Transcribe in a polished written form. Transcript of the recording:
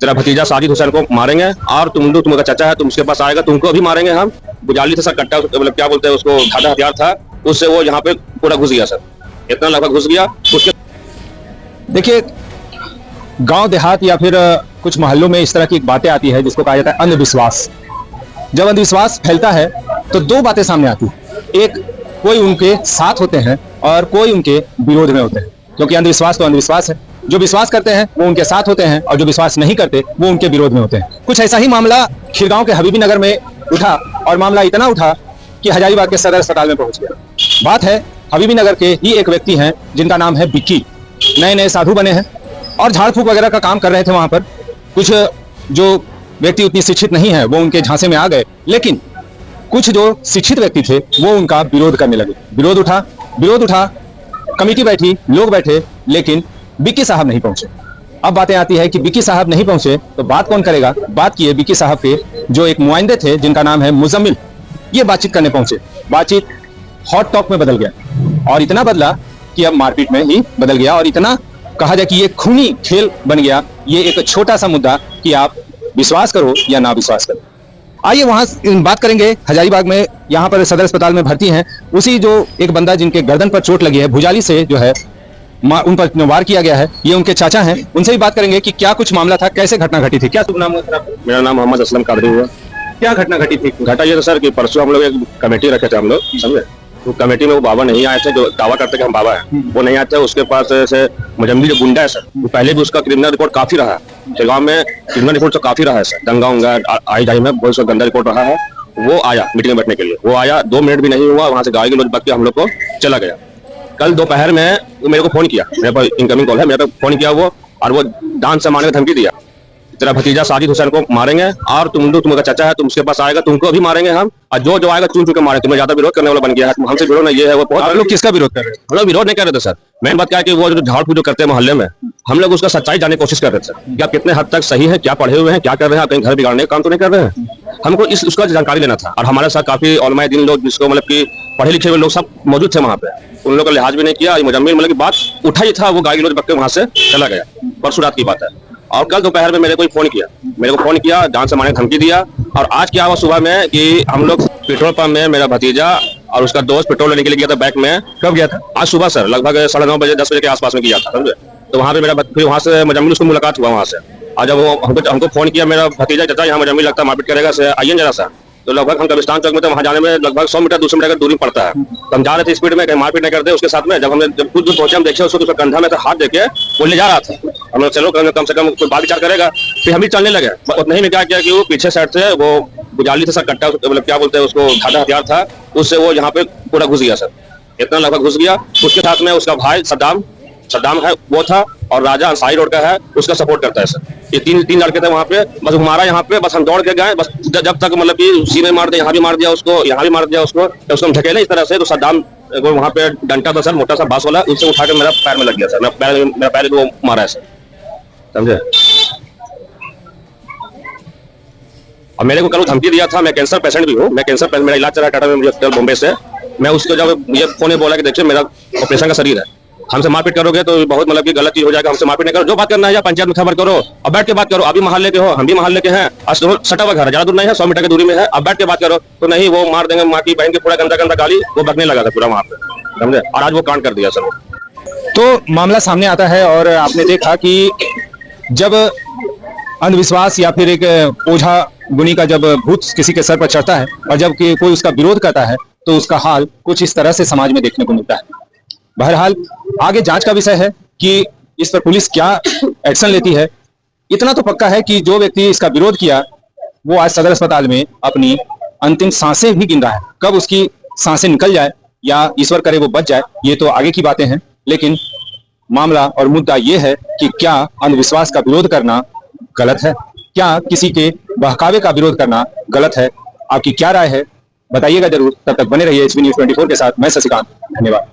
तेरा भतीजा साजिद हुसैन को मारेंगे और तुम्हारा चाचा है, तुम उसके पास आएगा, तुमको भी मारेंगे हम। बुझाली से सर कट्टा, मतलब क्या बोलते हैं उसको, घाटा हथियार था, उससे वो यहाँ पे पूरा घुस गया सर, इतना लगभग घुस गया। उसके देखिए, गांव देहात या फिर कुछ मोहल्लों में इस तरह की एक बातें आती है जिसको कहा जाता है अंधविश्वास। जब अंधविश्वास फैलता है तो दो बातें सामने आती है, एक कोई उनके साथ होते हैं और कोई उनके विरोध में होते हैं, क्योंकि अंधविश्वास तो अंधविश्वास है। जो विश्वास करते हैं वो उनके साथ होते हैं और जो विश्वास नहीं करते वो उनके विरोध में होते हैं। कुछ ऐसा ही मामला खीरगांव के हबीबी नगर में उठा और मामला इतना उठा कि हजारीबाग के सदर अस्पताल में पहुंच गया। बात है हबीबी नगर के ही एक व्यक्ति हैं जिनका नाम है बिक्की। नए नए साधु बने हैं और झाड़ फूक वगैरह का काम कर रहे थे वहां पर। कुछ जो व्यक्ति उतनी शिक्षित नहीं है वो उनके झांसे में आ गए, लेकिन कुछ जो शिक्षित व्यक्ति थे वो उनका विरोध करने लगे। विरोध उठा, कमेटी बैठी, लोग बैठे, लेकिन बिक्की साहब नहीं पहुंचे। अब बातें आती है कि बिक्की साहब नहीं पहुंचे तो बात कौन करेगा। बात की है बिक्की साहब के जो एक नुमाइंदे थे जिनका नाम है मुजम्मिल, ये बातचीत करने पहुंचे। बातचीत हॉट टॉक में बदल गया और इतना बदला कि अब मारपीट में ही बदल गया और इतना कहा जाए कि ये खूनी खेल बन गया। ये एक छोटा सा मुद्दा कि आप विश्वास करो या ना विश्वास करो। आइए वहां बात करेंगे। हजारीबाग में यहाँ पर सदर अस्पताल में भर्ती हैं उसी जो एक बंदा जिनके गर्दन पर चोट लगी है, भुजाली से जो है उन पर वार किया गया है, ये उनके चाचा हैं। उनसे भी बात करेंगे कि क्या कुछ मामला था, कैसे घटना घटी थी। क्या शुभ नाम है? मेरा नाम मोहम्मद असलम कादरी हुआ। क्या घटना घटी थी? घटा ये था सर कि परसों हम लोग एक कमेटी रखे थे हम लोग, समझे। तो कमेटी में वो बाबा नहीं आए थे जो दावा करते कि हम बाबा हैं, वो नहीं आए थे। उसके पास से मुजम्मिल जो गुंडा है सर, वो पहले भी उसका क्रिमिनल रिकॉर्ड काफी रहा है, गाँव में क्रिमिनल रिकॉर्ड तो काफी रहा है सर, दंगा उंगा आई जाई में बहुत सा गंदा रिकॉर्ड रहा है। वो आया मीटिंग में बैठने के लिए, वो आया 2 मिनट भी नहीं हुआ, वहां से गाड़ी के लोग बच के हम लोग को चला गया। कल दोपहर में वो मेरे को फोन किया, मेरे पास इनकमिंग कॉल है, मेरे को फोन किया वो, और वो दान से मारने की धमकी दिया। तेरा भतीजा साजिद हुसैन को मारेंगे और तुम्हारा चाचा है, तुम उसके पास आएगा, तुमको भी मारेंगे हम, और जो आएगा चुन चुन के मारे। तुम्हें ज्यादा विरोध करने वाला बन गया है, हमसे विरोध नहीं, ये है वो बहुत लोग किसका विरोध कर रहे हैं? हम लोग विरोध नहीं कर रहे थे सर। मेन बात क्या है कि वो जो झाड़ फूक जो करते हैं मोहल्ले में, हम लोग उसका सच्चाई जानने की कोशिश कर रहे थे सर, कि आप कितने हद तक सही है, क्या पढ़े हुए हैं, क्या कर रहे हैं, कहीं घर बिगाड़ने का काम तो नहीं कर रहे हैं। हमको उसका जानकारी लेना था, और हमारे साथ काफी उलमाए दीन लोग जिसको मतलब कि पढ़े लिखे हुए लोग सब मौजूद थे वहाँ पे, उन लोगों का लिहाज भी नहीं किया। मुजम्मिल मतलब की बात उठा ही था, वो गाड़ी लोग बक्के वहां से चला गया। परसों रात की बात है। और कल दोपहर में मेरे को फोन किया, जान से मारने की धमकी दिया। और आज क्या हुआ सुबह में कि हम लोग पेट्रोल पंप में मेरा भतीजा और उसका दोस्त पेट्रोल लेने के लिए गया था बैक में। कब गया था? आज सुबह सर, लगभग 9:30 बजे 10 बजे के आसपास में किया था, समझे। तो वहाँ पे फिर वहाँ से मुजम्मिल उसको मुलाकात हुआ वहाँ से। और जब वो हमको फोन किया, मेरा भतीजा चाचा यहाँ मुजम्मिल लगता है मारपीट करेगा, आइए जरा सा। तो लगभग हम कब्रिस्तान चौक में थे, वहाँ जाने में लगभग 100 मीटर 200 मीटर का दूरी पड़ता है। तो हम जा रहे थे स्पीड में, कहीं मारपीट नहीं करते उसके साथ में। जब कुछ दूर पहुंचे, हम देखे उसको तो कंधा में से हाथ देके वो ले जा रहा था। हम लोग चलो कम से कम कोई बात विचार करेगा। फिर हम भी चलने लगे। उतना ही में क्या किया कि वो पीछे साइड से वो बुझाली से सर कट्टा, मतलब क्या बोलते हैं उसको, घाटा हथियार था, उससे वो यहाँ पे पूरा घुस गया सर, इतना लगभग घुस गया। उसके साथ में उसका भाई सद्दाम है वो था, और राजा अंसारी रोड का है, उसका सपोर्ट करता है सर। ये तीन लड़के थे वहाँ पे, बस हमारा यहाँ पे बस हम दौड़ के गए, बस जब तक मतलब कि सीने मार दिया, यहाँ भी मार दिया उसको, यहाँ भी मार दिया उसको, तो उसको हम ढकेले इस तरह से। तो सद्दाम वहाँ पे डंटा था सर, मोटा सा बांस वाला, उससे उठा के मेरा पैर में लग गया सर, मेरा पैर को मारा है सर, समझे। और मेरे को कल धमकी दिया था, मैं कैंसर पेशेंट भी हूँ, मेरा इलाज चल रहा है टाटा में, मुझे बॉम्बे से। मैं उसको जब ये फोन में बोला कि देखिए मेरा ऑपरेशन का शरीर है, हमसे मारपीट करोगे तो बहुत मतलब कि गलत चीज हो जाएगा, हमसे मारपीट नहीं करो, जो बात करना है या पंचायत में खबर करो, अब बैठ के बात करो। अभी मोहल्ले के हो, हम भी मोहल्ले के हैं, सटा हुआ घर है, ज्यादा दूर नहीं है, 100 मीटर की दूरी में है, अब बैठ के बात करो। तो नहीं, वो मार देंगे, माँ की बहन की पूरा गंदा गाली, वो बकने लगा था पूरा वहाँ पे, समझे। और आज वो कांड कर दिया सर। तो मामला सामने आता है और आपने देखा कि जब अंधविश्वास या फिर एक ओझा गुनी का जब भूत किसी के सर पर चढ़ता है और जब कोई उसका विरोध करता है तो उसका हाल कुछ इस तरह से समाज में देखने को मिलता है। बहरहाल आगे जांच का विषय है कि इस पर पुलिस क्या एक्शन लेती है। इतना तो पक्का है कि जो व्यक्ति इसका विरोध किया वो आज सदर अस्पताल में अपनी अंतिम सांसें भी गिन रहा है। कब उसकी सांसें निकल जाए या ईश्वर करे वो बच जाए, ये तो आगे की बातें हैं। लेकिन मामला और मुद्दा ये है कि क्या अंधविश्वास का विरोध करना गलत है, क्या किसी के बहकावे का विरोध करना गलत है। आपकी क्या राय है बताइएगा जरूर। तब तक बने रहिए एचबी न्यूज़ 24 के साथ। मैं शशिकांत, धन्यवाद।